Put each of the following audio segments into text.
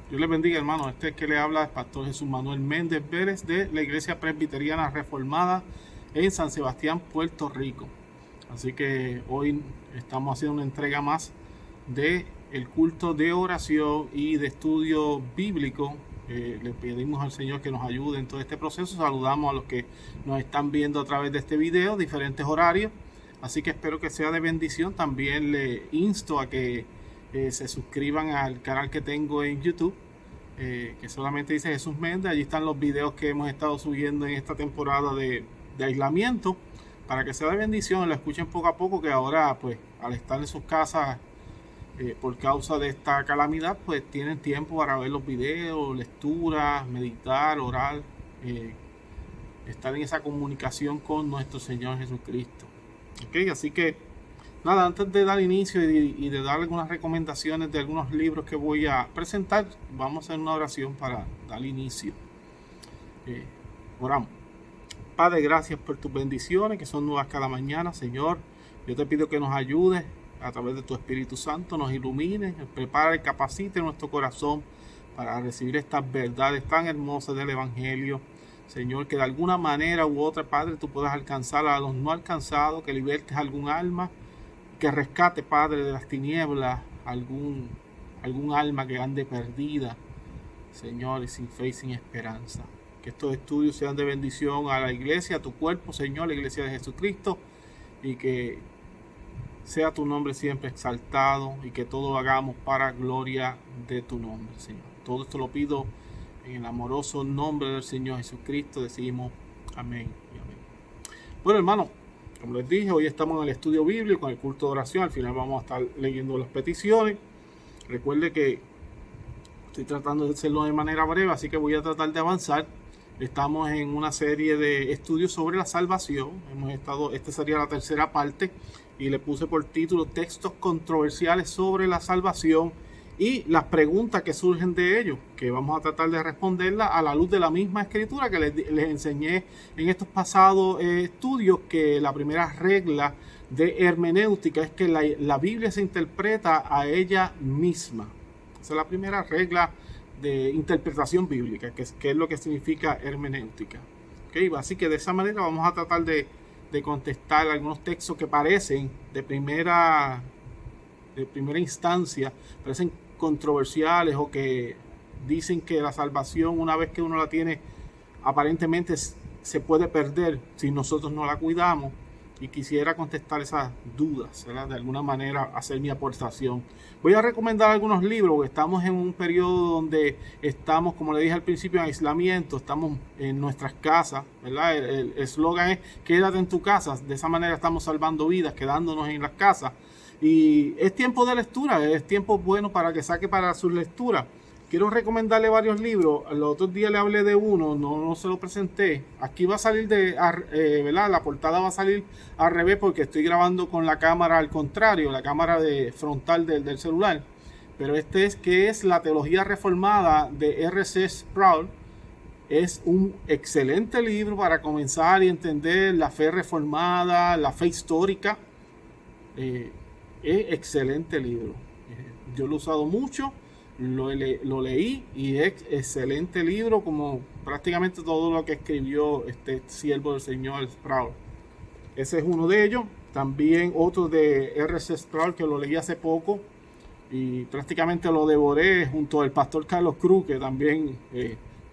Dios les bendiga, hermano. Este es que le habla el pastor Jesús Manuel Méndez Vélez de la Iglesia Presbiteriana Reformada en San Sebastián, Puerto Rico. Así que hoy estamos haciendo una entrega más de el culto de oración y de estudio bíblico. Le pedimos al Señor que nos ayude en todo este proceso. Saludamos a los que nos están viendo a través de este video, diferentes horarios. Así que espero que sea de bendición. También le insto a que se suscriban al canal que tengo en YouTube, que solamente dice Jesús Méndez. Allí están los videos que hemos estado subiendo en esta temporada de aislamiento, para que sea de bendición, lo escuchen poco a poco, que ahora pues al estar en sus casas por causa de esta calamidad, pues tienen tiempo para ver los videos, lecturas, meditar, orar, estar en esa comunicación con nuestro Señor Jesucristo. ¿Ok? Así que nada, antes de dar inicio y de dar algunas recomendaciones de algunos libros que voy a presentar, vamos a hacer una oración para dar inicio. Oramos. Padre, gracias por tus bendiciones que son nuevas cada mañana, Señor. Yo te pido que nos ayudes a través de tu Espíritu Santo, nos ilumine, prepara y capacite nuestro corazón para recibir estas verdades tan hermosas del Evangelio. Señor, que de alguna manera u otra, Padre, tú puedas alcanzar a los no alcanzados, que libertes algún alma, que rescate, Padre, de las tinieblas algún alma que ande perdida, Señor, y sin fe y sin esperanza. Que estos estudios sean de bendición a la iglesia, a tu cuerpo, Señor, la iglesia de Jesucristo, y que sea tu nombre siempre exaltado y que todo lo hagamos para gloria de tu nombre, Señor. Todo esto lo pido en el amoroso nombre del Señor Jesucristo. Decimos amén y amén. Bueno, hermano, como les dije, hoy estamos en el estudio bíblico, en el culto de oración. Al final vamos a estar leyendo las peticiones. Recuerde que estoy tratando de hacerlo de manera breve, así que voy a tratar de avanzar. Estamos en una serie de estudios sobre la salvación. Esta sería la tercera parte y le puse por título Textos controversiales sobre la salvación y las preguntas que surgen de ellos, que vamos a tratar de responderlas a la luz de la misma escritura que les enseñé en estos pasados estudios, que la primera regla de hermenéutica es que la Biblia se interpreta a ella misma. Esa es la primera regla de interpretación bíblica, que es lo que significa hermenéutica. ¿Okay? Así que de esa manera vamos a tratar de contestar algunos textos que parecen de primera instancia, parecen controversiales, o que dicen que la salvación, una vez que uno la tiene, aparentemente se puede perder si nosotros no la cuidamos. Y quisiera contestar esas dudas, ¿verdad? De alguna manera hacer mi aportación. Voy a recomendar algunos libros, porque estamos en un periodo donde estamos, como le dije al principio, en aislamiento, estamos en nuestras casas, ¿verdad? El eslogan es quédate en tu casa. De esa manera estamos salvando vidas, quedándonos en las casas. Y es tiempo de lectura, es tiempo bueno para que saque para su lectura. Quiero recomendarle varios libros. El otro día le hablé de uno, no se lo presenté. Aquí va a salir ¿verdad? La portada va a salir al revés, porque estoy grabando con la cámara al contrario, la cámara frontal del celular. Pero este es La Teología Reformada de R.C. Sproul. Es un excelente libro para comenzar y entender la fe reformada, la fe histórica. Es excelente libro. Yo lo he usado mucho. Lo leí y es excelente libro, como prácticamente todo lo que escribió este siervo del Señor Sproul. Ese es uno de ellos. También otro de R.C. Sproul, que lo leí hace poco y prácticamente lo devoré junto al pastor Carlos Cruz, que también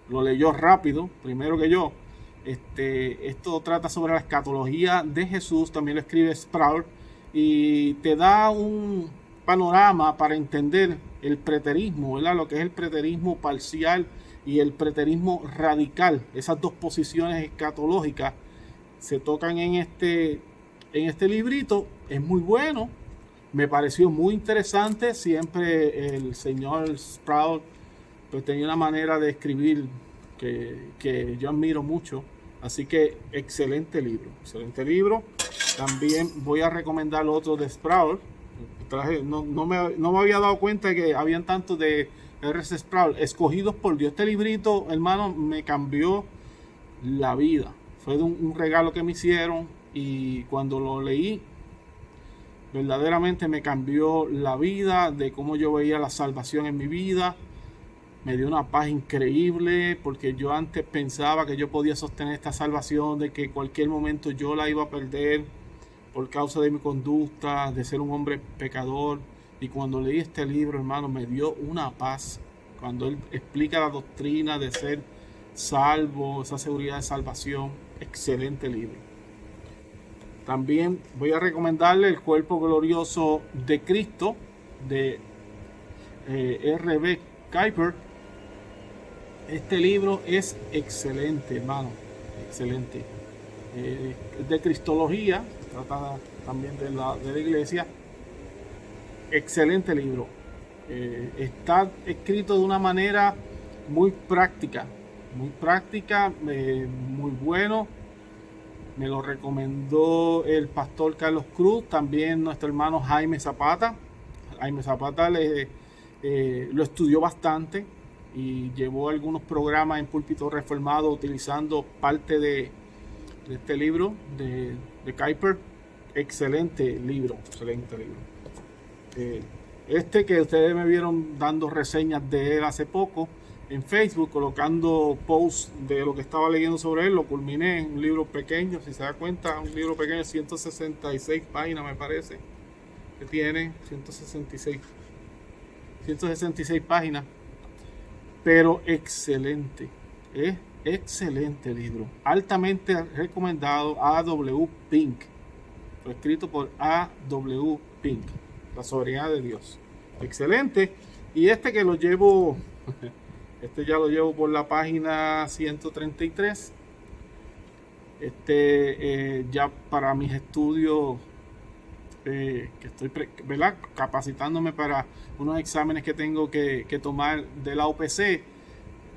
lo leyó rápido, primero que yo. Esto trata sobre la escatología de Jesús, también lo escribe Sproul, y te da un panorama para entender el preterismo, ¿verdad? Lo que es el preterismo parcial y el preterismo radical. Esas dos posiciones escatológicas se tocan en este librito. Es muy bueno, me pareció muy interesante. Siempre el señor Sproul pues tenía una manera de escribir que yo admiro mucho. Así que excelente libro. También voy a recomendar otro de Sproul. No me había dado cuenta de que habían tantos de R.C. Sproul, Escogidos por Dios. Este librito, hermano, me cambió la vida. Fue un regalo que me hicieron, y cuando lo leí, verdaderamente me cambió la vida, de cómo yo veía la salvación en mi vida. me dio una paz increíble, porque yo antes pensaba que yo podía sostener esta salvación, de que cualquier momento yo la iba a perder por causa de mi conducta, de ser un hombre pecador. Y cuando leí este libro, hermano, me dio una paz. Cuando él explica la doctrina de ser salvo, esa seguridad de salvación, excelente libro. También voy a recomendarle El Cuerpo Glorioso de Cristo, de R.B. Kuiper. Este libro es excelente, hermano, excelente. De Cristología, trata también de la iglesia. Excelente libro. Está escrito de una manera muy práctica, muy bueno. Me lo recomendó el pastor Carlos Cruz, también nuestro hermano Jaime Zapata. Jaime Zapata lo estudió bastante y llevó algunos programas en Púlpito Reformado utilizando parte de este libro de Kuiper. Excelente libro. Este que ustedes me vieron dando reseñas de él hace poco en Facebook, colocando posts de lo que estaba leyendo sobre él, lo culminé en un libro pequeño. Si se da cuenta, un libro pequeño, 166 páginas me parece que tiene, 166 páginas, pero excelente, excelente libro, altamente recomendado. A.W. Pink, fue escrito por A.W. Pink, La soberanía de Dios, excelente. Y este que lo llevo ya lo llevo por la página 133. Ya para mis estudios, que estoy capacitándome para unos exámenes que tengo que tomar de la OPC,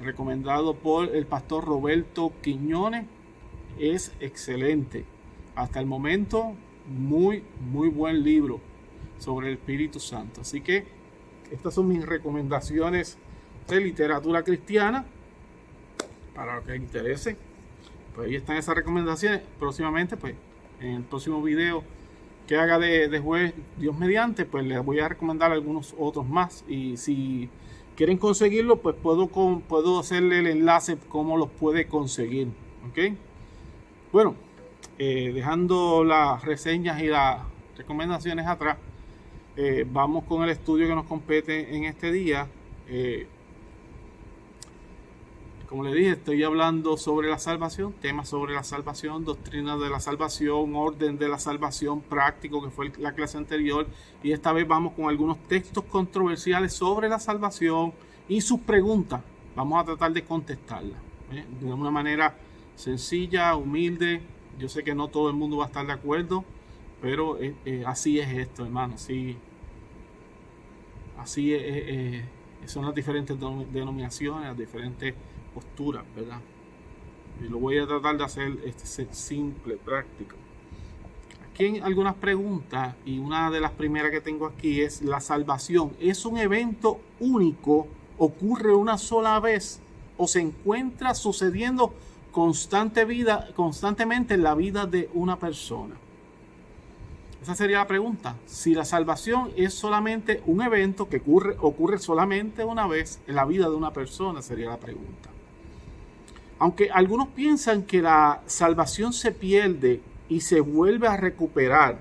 recomendado por el pastor Roberto Quiñones. Es excelente. Hasta el momento, muy buen libro sobre el Espíritu Santo. Así que estas son mis recomendaciones de literatura cristiana para lo que les interese. Pues ahí están esas recomendaciones. Próximamente, pues en el próximo video que haga de jueves, Dios mediante, pues les voy a recomendar algunos otros más. Y si quieren conseguirlo, pues puedo hacerle el enlace cómo los puede conseguir. ¿Ok? Bueno, dejando las reseñas y las recomendaciones atrás, vamos con el estudio que nos compete en este día. Como le dije, estoy hablando sobre la salvación, temas sobre la salvación, doctrina de la salvación, orden de la salvación, práctico, que fue la clase anterior. Y esta vez vamos con algunos textos controversiales sobre la salvación y sus preguntas. Vamos a tratar de contestarlas de una manera sencilla, humilde. Yo sé que no todo el mundo va a estar de acuerdo, pero así es esto, hermano. Así son las diferentes denominaciones, las diferentes posturas, ¿verdad? Y lo voy a tratar de hacer simple, práctico. Aquí hay algunas preguntas, y una de las primeras que tengo aquí es: ¿la salvación es un evento único, ocurre una sola vez, o se encuentra sucediendo constantemente en la vida de una persona? Esa sería la pregunta. Si la salvación es solamente un evento que ocurre solamente una vez en la vida de una persona, sería la pregunta. Aunque algunos piensan que la salvación se pierde y se vuelve a recuperar,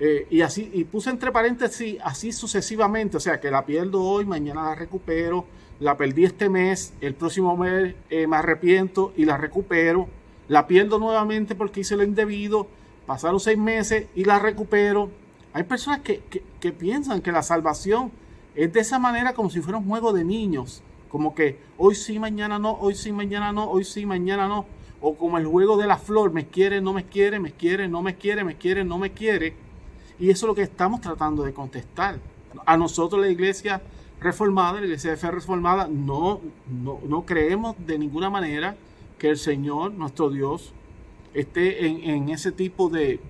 y puse entre paréntesis así sucesivamente, o sea que la pierdo hoy, mañana la recupero, la perdí este mes, el próximo mes me arrepiento y la recupero, la pierdo nuevamente porque hice lo indebido, pasaron 6 meses y la recupero. Hay personas que piensan que la salvación es de esa manera, como si fuera un juego de niños, como que hoy sí, mañana no, hoy sí, mañana no, hoy sí, mañana no, o como el juego de la flor, me quiere, no me quiere, me quiere, no me quiere, me quiere, no me quiere. Y eso es lo que estamos tratando de contestar. A nosotros, la iglesia reformada, la iglesia de fe reformada, no creemos de ninguna manera que el Señor, nuestro Dios, esté en ese tipo de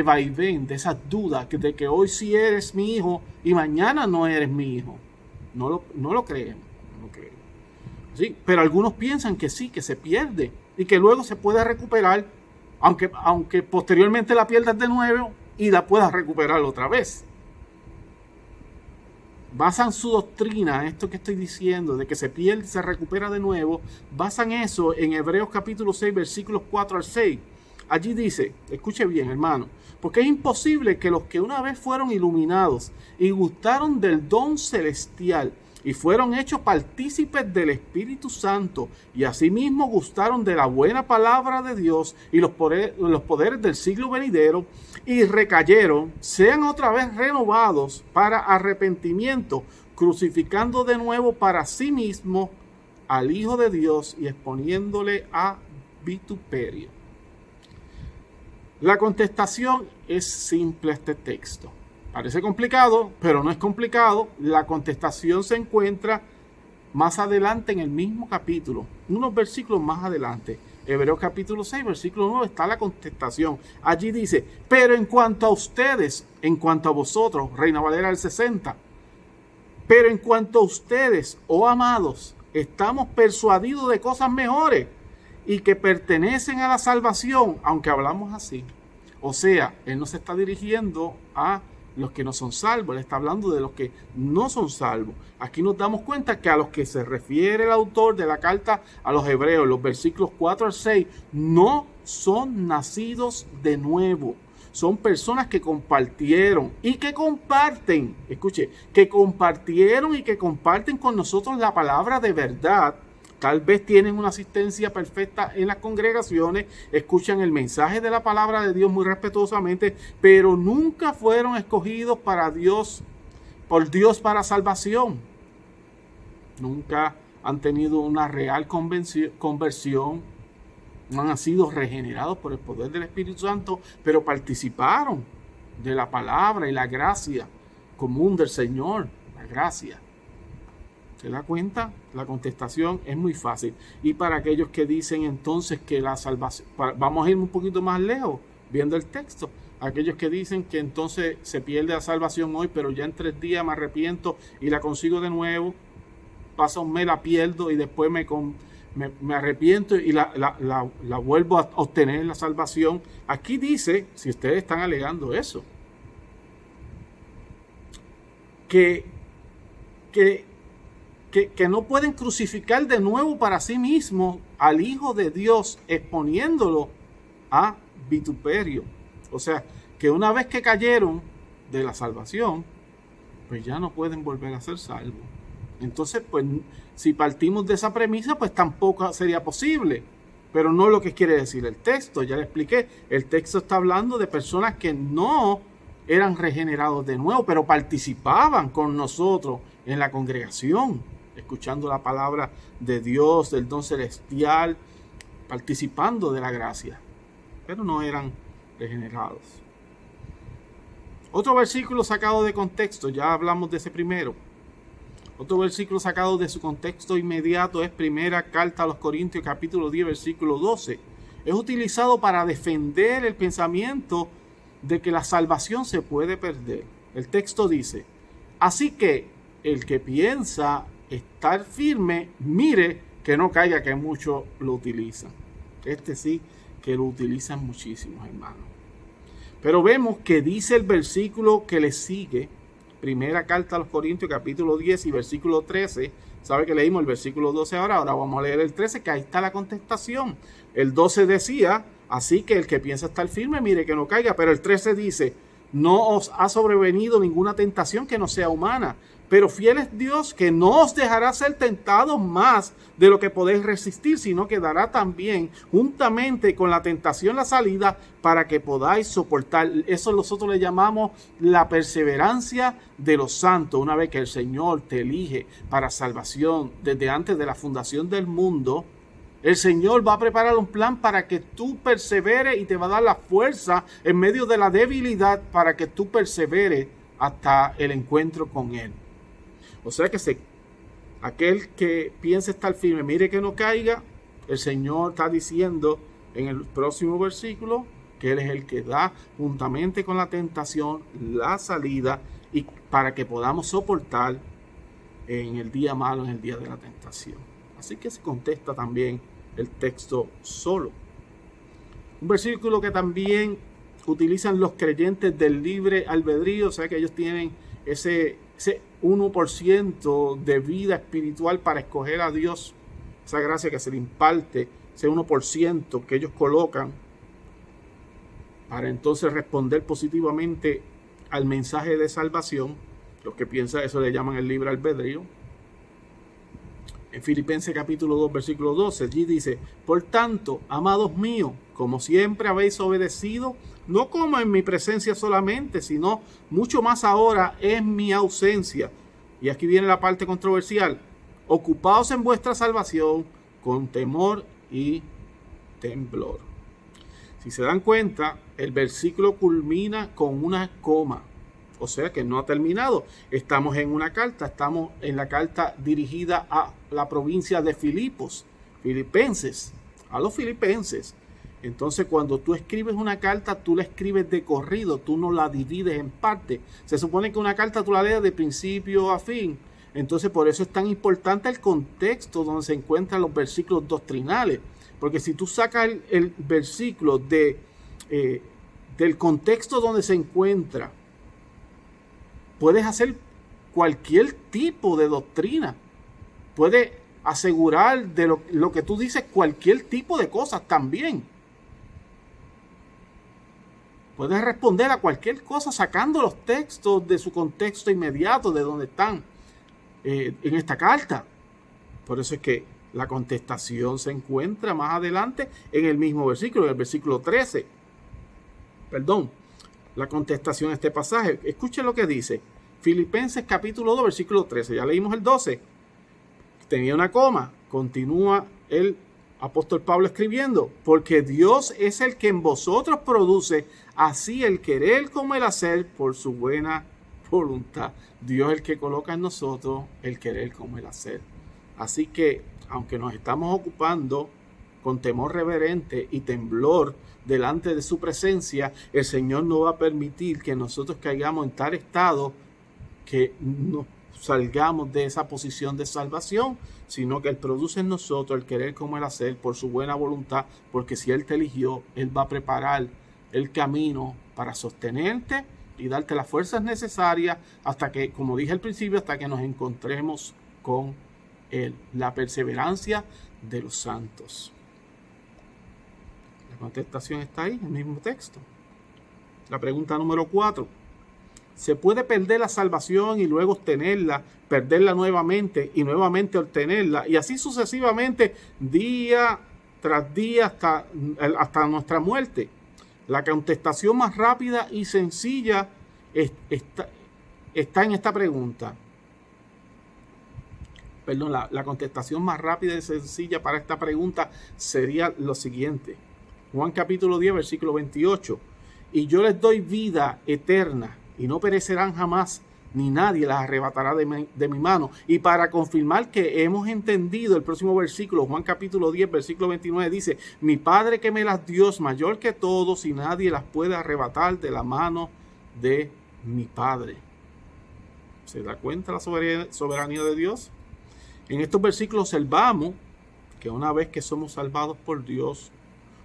vaivén, de esas dudas, de que hoy sí eres mi hijo y mañana no eres mi hijo. No lo creemos. Sí, pero algunos piensan que sí, que se pierde y que luego se puede recuperar, aunque posteriormente la pierdas de nuevo y la puedas recuperar otra vez. basan su doctrina, esto que estoy diciendo, de que se pierde y se recupera de nuevo, basan eso en Hebreos capítulo 6, versículos 4 al 6. Allí dice, escuche bien, hermano, porque es imposible que los que una vez fueron iluminados y gustaron del don celestial y fueron hechos partícipes del Espíritu Santo y asimismo gustaron de la buena palabra de Dios y los poderes del siglo venidero y recayeron, sean otra vez renovados para arrepentimiento, crucificando de nuevo para sí mismo al Hijo de Dios y exponiéndole a vituperio. La contestación es simple a este texto. Parece complicado, pero no es complicado. La contestación se encuentra más adelante en el mismo capítulo, unos versículos más adelante. Hebreos capítulo 6, versículo 9 está la contestación. Allí dice, pero en cuanto a ustedes, en cuanto a vosotros, Reina Valera del 60, pero en cuanto a ustedes, oh amados, estamos persuadidos de cosas mejores y que pertenecen a la salvación, aunque hablamos así. O sea, él no se está dirigiendo a los que no son salvos, él está hablando de los que no son salvos. Aquí nos damos cuenta que a los que se refiere el autor de la carta a los hebreos, los versículos 4 al 6, no son nacidos de nuevo. Son personas que compartieron y que comparten, escuche, que compartieron y que comparten con nosotros la palabra de verdad. Tal vez tienen una asistencia perfecta en las congregaciones, escuchan el mensaje de la palabra de Dios muy respetuosamente, pero nunca fueron escogidos por Dios para salvación. Nunca han tenido una real conversión, no han sido regenerados por el poder del Espíritu Santo, pero participaron de la palabra y la gracia común del Señor, la gracia. ¿Se da cuenta? La contestación es muy fácil. Y para aquellos que dicen entonces que la salvación, vamos a ir un poquito más lejos, viendo el texto. Aquellos que dicen que entonces se pierde la salvación hoy, pero ya en 3 días me arrepiento y la consigo de nuevo, pasa un mes, la pierdo y después me arrepiento y la vuelvo a obtener la salvación. Aquí dice, si ustedes están alegando eso, que no pueden crucificar de nuevo para sí mismos al Hijo de Dios, exponiéndolo a vituperio. O sea, que una vez que cayeron de la salvación, pues ya no pueden volver a ser salvos. Entonces, pues, si partimos de esa premisa, pues tampoco sería posible. Pero no lo que quiere decir el texto, ya le expliqué. El texto está hablando de personas que no eran regenerados de nuevo, pero participaban con nosotros en la congregación, escuchando la palabra de Dios, del don celestial, participando de la gracia, pero no eran regenerados. Otro versículo sacado de contexto, ya hablamos de ese primero. Otro versículo sacado de su contexto inmediato es primera carta a los Corintios, capítulo 10, versículo 12. Es utilizado para defender el pensamiento de que la salvación se puede perder. El texto dice, así que el que piensa estar firme, mire que no caiga, que muchos lo utilizan. Este sí que lo utilizan muchísimos, hermanos. Pero vemos que dice el versículo que le sigue, primera carta a los Corintios, capítulo 10 y versículo 13. ¿Sabe que leímos el versículo 12 ahora? Ahora vamos a leer el 13, que ahí está la contestación. El 12 decía, así que el que piensa estar firme, mire que no caiga. Pero el 13 dice, no os ha sobrevenido ninguna tentación que no sea humana, pero fiel es Dios, que no os dejará ser tentados más de lo que podéis resistir, sino que dará también juntamente con la tentación la salida para que podáis soportar. Eso nosotros le llamamos la perseverancia de los santos. Una vez que el Señor te elige para salvación desde antes de la fundación del mundo, el Señor va a preparar un plan para que tú perseveres y te va a dar la fuerza en medio de la debilidad para que tú perseveres hasta el encuentro con Él. O sea que aquel que piense estar firme, mire que no caiga. El Señor está diciendo en el próximo versículo que Él es el que da juntamente con la tentación la salida y para que podamos soportar en el día malo, en el día de la tentación. Así que se contesta también el texto solo. Un versículo que también utilizan los creyentes del libre albedrío, o sea que ellos tienen 1% de vida espiritual para escoger a Dios, esa gracia que se le imparte, ese 1% que ellos colocan para entonces responder positivamente al mensaje de salvación. Los que piensan eso le llaman el libre albedrío. En Filipenses capítulo 2, versículo 12, allí dice: por tanto, amados míos, como siempre habéis obedecido, no como en mi presencia solamente, sino mucho más ahora en mi ausencia. Y aquí viene la parte controversial: ocupaos en vuestra salvación con temor y temblor. Si se dan cuenta, el versículo culmina con una coma. O sea que no ha terminado. Estamos en una carta, estamos en la carta dirigida a la provincia de Filipos, Filipenses, a los filipenses. Entonces, cuando tú escribes una carta, tú la escribes de corrido, tú no la divides en partes. Se supone que una carta tú la leas de principio a fin. Entonces, por eso es tan importante el contexto donde se encuentran los versículos doctrinales. Porque si tú sacas el versículo del contexto donde se encuentra, puedes hacer cualquier tipo de doctrina. Puedes asegurar de lo que tú dices cualquier tipo de cosas también. Puedes responder a cualquier cosa sacando los textos de su contexto inmediato, de donde están en esta carta. Por eso es que la contestación se encuentra más adelante en el mismo versículo, en el versículo 13. La contestación a este pasaje. Escuchen lo que dice. Filipenses capítulo 2, versículo 13. Ya leímos el 12. Tenía una coma. Continúa el apóstol Pablo escribiendo: porque Dios es el que en vosotros produce así el querer como el hacer por su buena voluntad. Dios es el que coloca en nosotros el querer como el hacer. Así que, aunque nos estamos ocupando con temor reverente y temblor delante de su presencia, el Señor no va a permitir que nosotros caigamos en tal estado que nos salgamos de esa posición de salvación, sino que Él produce en nosotros el querer como el hacer por su buena voluntad, porque si Él te eligió, Él va a preparar el camino para sostenerte y darte las fuerzas necesarias hasta que, como dije al principio, hasta que nos encontremos con Él. La perseverancia de los santos. La contestación está ahí, en el mismo texto. La pregunta número 4. ¿Se puede perder la salvación y luego obtenerla, perderla nuevamente y nuevamente obtenerla, y así sucesivamente día tras día hasta nuestra muerte? La contestación más rápida y sencilla está en esta pregunta. La contestación más rápida y sencilla para esta pregunta sería lo siguiente. Juan capítulo 10, versículo 28. Y yo les doy vida eterna, y no perecerán jamás, ni nadie las arrebatará de mi mano. Y para confirmar que hemos entendido, el próximo versículo, Juan capítulo 10, versículo 29, dice: mi Padre que me las dio es mayor que todos, y nadie las puede arrebatar de la mano de mi Padre. ¿Se da cuenta la soberanía de Dios? En estos versículos observamos que una vez que somos salvados por Dios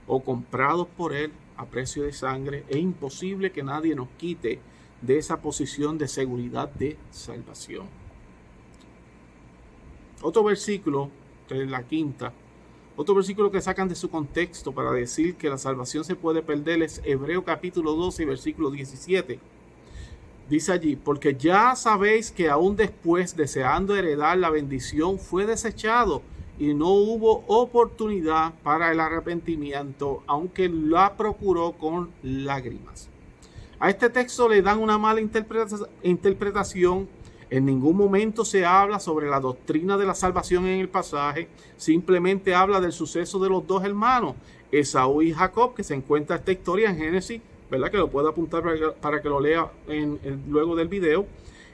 o comprados por Él a precio de sangre, es imposible que nadie nos quite de esa posición de seguridad de salvación. Otro versículo, que es la quinta, otro versículo que sacan de su contexto para decir que la salvación se puede perder es Hebreos capítulo 12, versículo 17. Dice allí: porque ya sabéis que aún después, deseando heredar la bendición, fue desechado y no hubo oportunidad para el arrepentimiento, aunque la procuró con lágrimas. A este texto le dan una mala interpretación. En ningún momento se habla sobre la doctrina de la salvación en el pasaje. Simplemente habla del suceso de los dos hermanos, Esaú y Jacob, que se encuentra esta historia en Génesis, ¿verdad? Que lo puedo apuntar para que lo lea luego del video.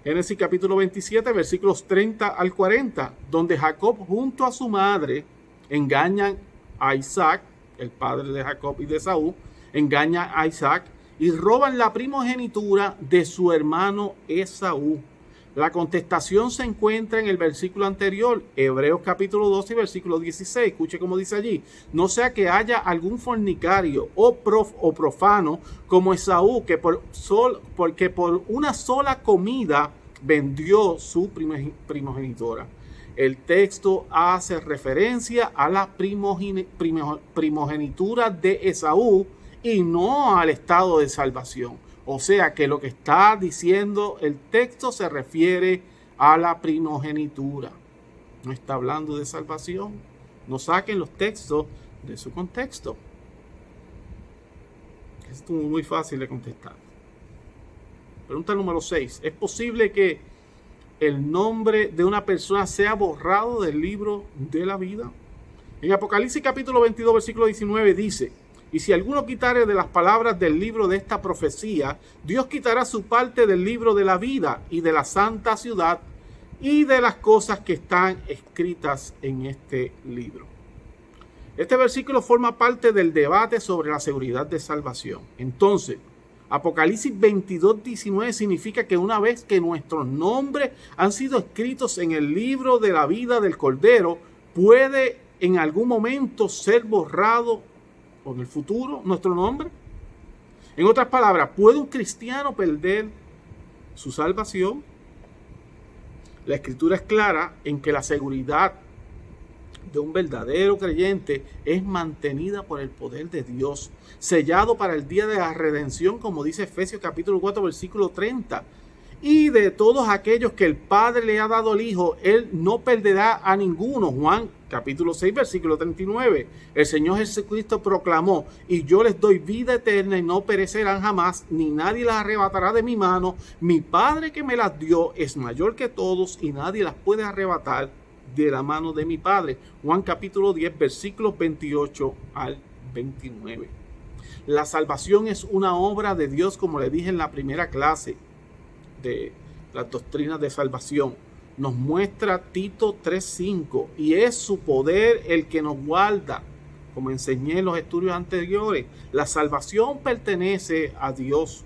Génesis capítulo 27, versículos 30 al 40, donde Jacob junto a su madre engañan a Isaac, el padre de Jacob y de Esaú, engaña a Isaac y roban la primogenitura de su hermano Esaú. La contestación se encuentra en el versículo anterior, Hebreos capítulo 12, versículo 16. Escuche cómo dice allí: no sea que haya algún fornicario o profano como Esaú, porque por una sola comida vendió su primogenitura. El texto hace referencia a la primogenitura de Esaú y no al estado de salvación. O sea que lo que está diciendo el texto se refiere a la primogenitura. No está hablando de salvación. No saquen los textos de su contexto. Es muy fácil de contestar. Pregunta número 6. ¿Es posible que el nombre de una persona sea borrado del libro de la vida? En Apocalipsis capítulo 22, versículo 19 dice: y si alguno quitare de las palabras del libro de esta profecía, Dios quitará su parte del libro de la vida y de la santa ciudad y de las cosas que están escritas en este libro. Este versículo forma parte del debate sobre la seguridad de salvación. Entonces, Apocalipsis 22, 19 significa que una vez que nuestros nombres han sido escritos en el libro de la vida del Cordero, puede en algún momento ser borrado o en el futuro nuestro nombre. En otras palabras, ¿puede un cristiano perder su salvación? La Escritura es clara en que la seguridad de un verdadero creyente es mantenida por el poder de Dios, sellado para el día de la redención, como dice Efesios capítulo 4, versículo 30. Y de todos aquellos que el Padre le ha dado al Hijo, Él no perderá a ninguno. Juan capítulo 6, versículo 39. El Señor Jesucristo proclamó: y yo les doy vida eterna y no perecerán jamás, ni nadie las arrebatará de mi mano. Mi Padre que me las dio es mayor que todos y nadie las puede arrebatar de la mano de mi Padre. Juan capítulo 10, versículos 28 al 29. La salvación es una obra de Dios, como le dije en la primera clase de las doctrinas de salvación. Nos muestra Tito 3:5, y es su poder el que nos guarda, como enseñé en los estudios anteriores. La salvación pertenece a Dios.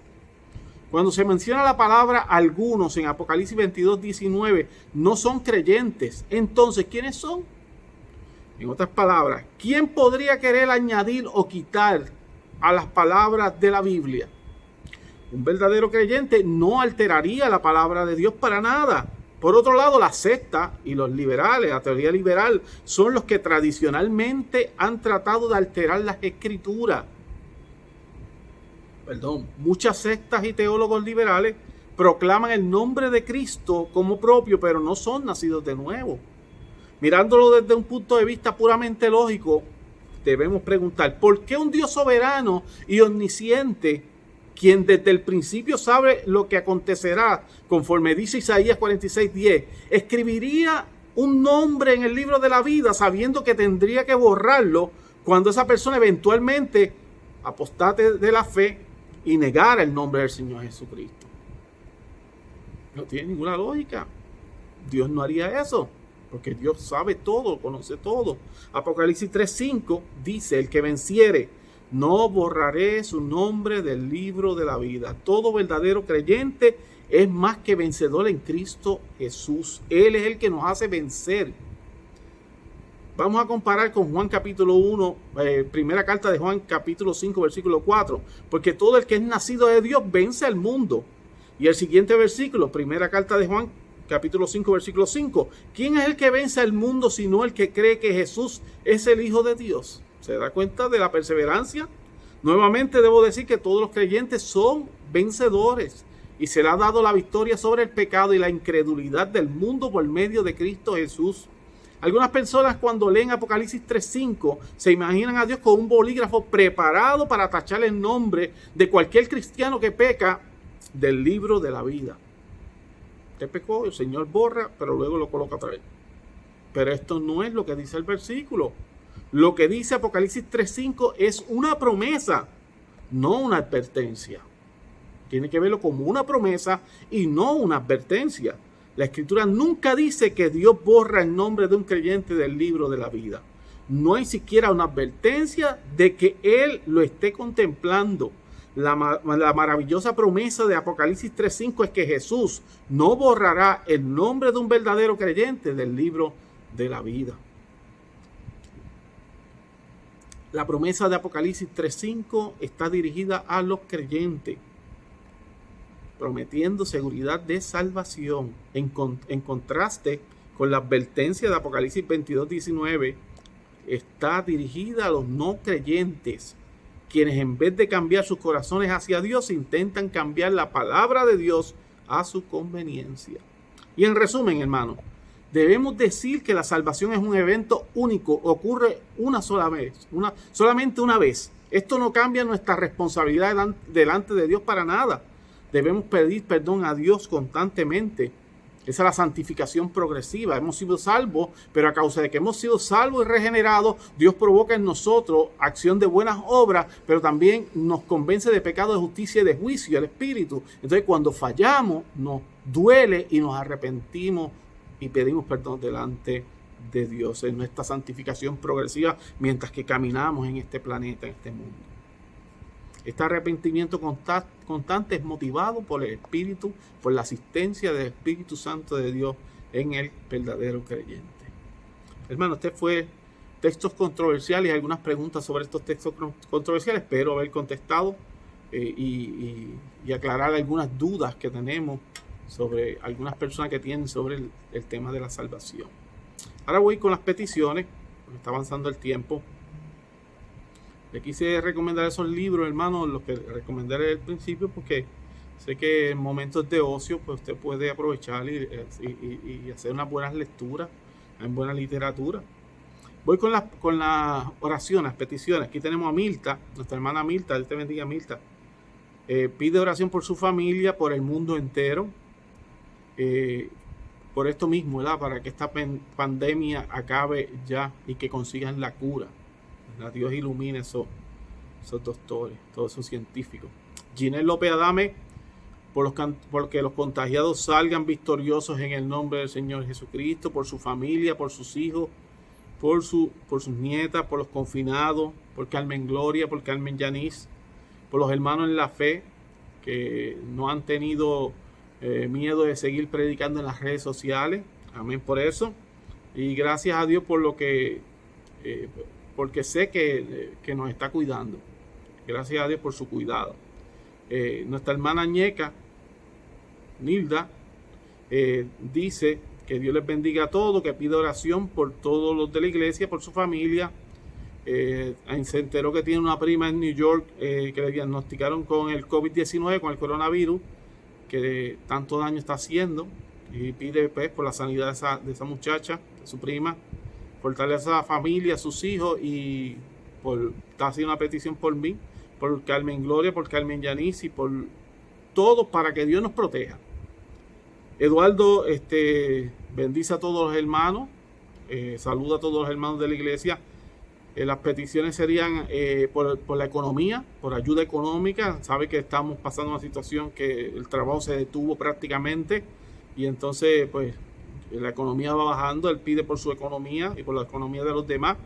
Cuando se menciona la palabra algunos en Apocalipsis 22, 19, no son creyentes. Entonces, ¿quiénes son? En otras palabras, ¿quién podría querer añadir o quitar a las palabras de la Biblia? Un verdadero creyente no alteraría la palabra de Dios para nada. Por otro lado, la secta y los liberales, la teoría liberal, son los que tradicionalmente han tratado de alterar las escrituras. Muchas sectas y teólogos liberales proclaman el nombre de Cristo como propio, pero no son nacidos de nuevo. Mirándolo desde un punto de vista puramente lógico, debemos preguntar: ¿por qué un Dios soberano y omnisciente, quien desde el principio sabe lo que acontecerá, conforme dice Isaías 46:10, escribiría un nombre en el libro de la vida sabiendo que tendría que borrarlo cuando esa persona eventualmente apostate de la fe y negara el nombre del Señor Jesucristo? No tiene ninguna lógica. Dios no haría eso, porque Dios sabe todo, conoce todo. Apocalipsis 3:5 dice: el que venciere, no borraré su nombre del libro de la vida. Todo verdadero creyente es más que vencedor en Cristo Jesús. Él es el que nos hace vencer. Vamos a comparar con Juan capítulo 1, primera carta de Juan capítulo 5, versículo 4. Porque todo el que es nacido de Dios vence al mundo. Y el siguiente versículo, primera carta de Juan capítulo 5, versículo 5. ¿Quién es el que vence al mundo sino el que cree que Jesús es el Hijo de Dios? ¿Se da cuenta de la perseverancia? Nuevamente debo decir que todos los creyentes son vencedores y se le ha dado la victoria sobre el pecado y la incredulidad del mundo por medio de Cristo Jesús. Algunas personas, cuando leen Apocalipsis 3:5, se imaginan a Dios con un bolígrafo preparado para tachar el nombre de cualquier cristiano que peca del libro de la vida. Usted pecó, el Señor borra, pero luego lo coloca otra vez. Pero esto no es lo que dice el versículo. Lo que dice Apocalipsis 3:5 es una promesa, no una advertencia. Tiene que verlo como una promesa y no una advertencia. La Escritura nunca dice que Dios borra el nombre de un creyente del libro de la vida. No hay siquiera una advertencia de que Él lo esté contemplando. La maravillosa promesa de Apocalipsis 3:5 es que Jesús no borrará el nombre de un verdadero creyente del libro de la vida. La promesa de Apocalipsis 3:5 está dirigida a los creyentes. prometiendo seguridad de salvación, en contraste con la advertencia de Apocalipsis 22:19, está dirigida a los no creyentes, quienes en vez de cambiar sus corazones hacia Dios, intentan cambiar la palabra de Dios a su conveniencia. Y en resumen, hermano, debemos decir que la salvación es un evento único, ocurre una sola vez, solamente una vez. Esto no cambia nuestra responsabilidad delante de Dios para nada. Debemos pedir perdón a Dios constantemente. Esa es la santificación progresiva. Hemos sido salvos, pero a causa de que hemos sido salvos y regenerados, Dios provoca en nosotros acción de buenas obras, pero también nos convence de pecado, de justicia y de juicio, el Espíritu. Entonces, cuando fallamos, nos duele y nos arrepentimos y pedimos perdón delante de Dios en nuestra santificación progresiva mientras que caminamos en este planeta, en este mundo. Este arrepentimiento constante es motivado por el Espíritu, por la asistencia del Espíritu Santo de Dios en el verdadero creyente. Hermano, este fue textos controversiales, algunas preguntas sobre estos textos controversiales. Espero haber contestado y aclarar algunas dudas que tenemos sobre algunas personas que tienen sobre el tema de la salvación. Ahora voy con las peticiones, porque está avanzando el tiempo. Le quise recomendar esos libros, hermano, los que recomendé al principio, porque sé que en momentos de ocio pues usted puede aprovechar y hacer unas buenas lecturas, en buena literatura. Voy con las oraciones, las peticiones. Aquí tenemos a Milta, nuestra hermana Milta. Dios te bendiga, Milta. Pide oración por su familia, por el mundo entero. Por esto mismo, ¿verdad? Para que esta pandemia acabe ya y que consigan la cura. Dios ilumine esos doctores, todos esos científicos. Ginel López Adame, porque los contagiados salgan victoriosos en el nombre del Señor Jesucristo, por su familia, por sus hijos, por sus nietas, por los confinados, por Carmen Gloria, por Carmen Yanis, por los hermanos en la fe que no han tenido miedo de seguir predicando en las redes sociales. Amén por eso. Y gracias a Dios por lo que... porque sé que nos está cuidando. Gracias a Dios por su cuidado. Nuestra hermana Ñeca, Nilda, dice que Dios les bendiga a todos, que pide oración por todos los de la iglesia, por su familia. Se enteró que tiene una prima en New York que le diagnosticaron con el COVID-19, con el coronavirus, que tanto daño está haciendo. Y pide pues, por la sanidad de esa muchacha, de su prima. Fortaleza a la familia, a sus hijos, y está haciendo una petición por mí, por Carmen Gloria, por Carmen Yanis y por todos, para que Dios nos proteja. Eduardo bendice a todos los hermanos, saluda a todos los hermanos de la iglesia. Las peticiones serían por la economía, por ayuda económica. Sabe que estamos pasando una situación que el trabajo se detuvo prácticamente y entonces pues la economía va bajando. Él pide por su economía y por la economía de los demás.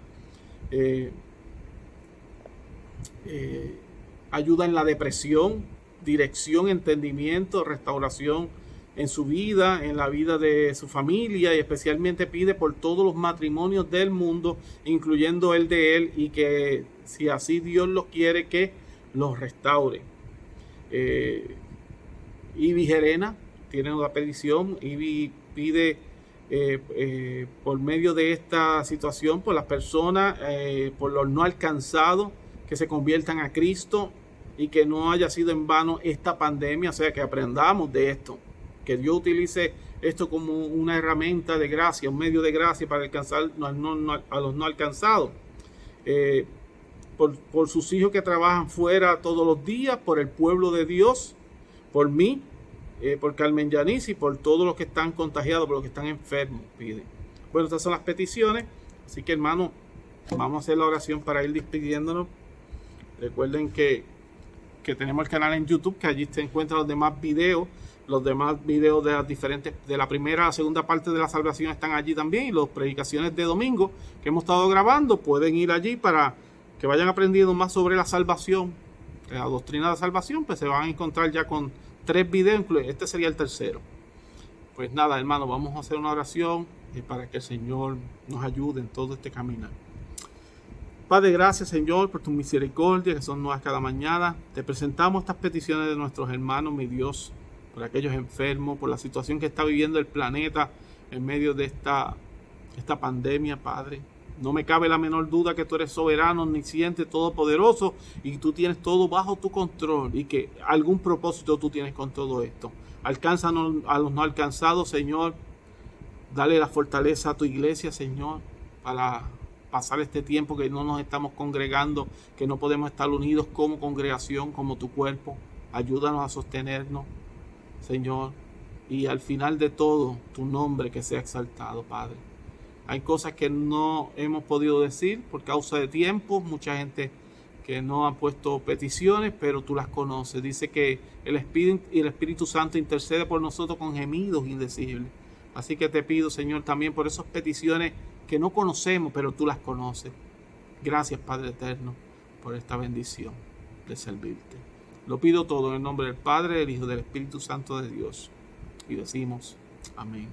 Ayuda en la depresión, dirección, entendimiento, restauración en su vida, en la vida de su familia, y especialmente pide por todos los matrimonios del mundo, incluyendo el de él, y que si así Dios los quiere, que los restaure. Ivy Gerena tiene una petición. Ivy pide por medio de esta situación, por las personas, por los no alcanzados, que se conviertan a Cristo y que no haya sido en vano esta pandemia. O sea, que aprendamos de esto, que Dios utilice esto como una herramienta de gracia, un medio de gracia para alcanzar a los no alcanzados. Por sus hijos que trabajan fuera todos los días, por el pueblo de Dios, por mí, por Carmen Yanis y por todos los que están contagiados, por los que están enfermos, pide. Bueno, estas son las peticiones. Así que, hermano, vamos a hacer la oración para ir despidiéndonos. Recuerden que tenemos el canal en YouTube, que allí se encuentran los demás videos. Los demás videos de las diferentes, de la primera a la segunda parte de la salvación están allí también. Y las predicaciones de domingo que hemos estado grabando, pueden ir allí para que vayan aprendiendo más sobre la salvación, la doctrina de la salvación. Pues se van a encontrar ya con 3 videos, este sería el tercero. Pues nada, hermano, vamos a hacer una oración para que el Señor nos ayude en todo este caminar. Padre, gracias, Señor, por tu misericordia, que son nuevas cada mañana. Te presentamos estas peticiones de nuestros hermanos, mi Dios. por aquellos enfermos, por la situación que está viviendo el planeta en medio de esta pandemia, Padre. No me cabe la menor duda que tú eres soberano, omnisciente, todopoderoso y tú tienes todo bajo tu control y que algún propósito tú tienes con todo esto. Alcánzanos a los no alcanzados, Señor. Dale la fortaleza a tu iglesia, Señor, para pasar este tiempo que no nos estamos congregando, que no podemos estar unidos como congregación, como tu cuerpo. Ayúdanos a sostenernos, Señor. Y al final de todo, tu nombre que sea exaltado, Padre. Hay cosas que no hemos podido decir por causa de tiempo. Mucha gente que no ha puesto peticiones, pero tú las conoces. Dice que el Espíritu Santo intercede por nosotros con gemidos indecibles. Así que te pido, Señor, también por esas peticiones que no conocemos, pero tú las conoces. Gracias, Padre eterno, por esta bendición de servirte. Lo pido todo en el nombre del Padre, del Hijo y del Espíritu Santo de Dios. Y decimos amén.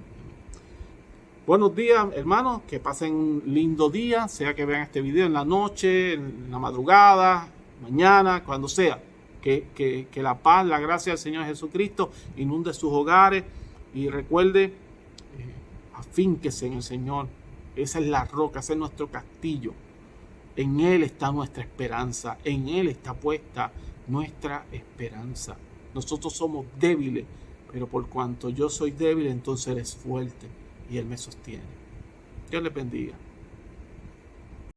Buenos días, hermanos, que pasen un lindo día, sea que vean este video en la noche, en la madrugada, mañana, cuando sea. Que la paz, la gracia del Señor Jesucristo inunde sus hogares y recuerde, afínquese en el Señor. Esa es la roca, ese es nuestro castillo. En Él está nuestra esperanza, en Él está puesta nuestra esperanza. Nosotros somos débiles, pero por cuanto yo soy débil, entonces Él es fuerte y Él me sostiene. Dios les bendiga.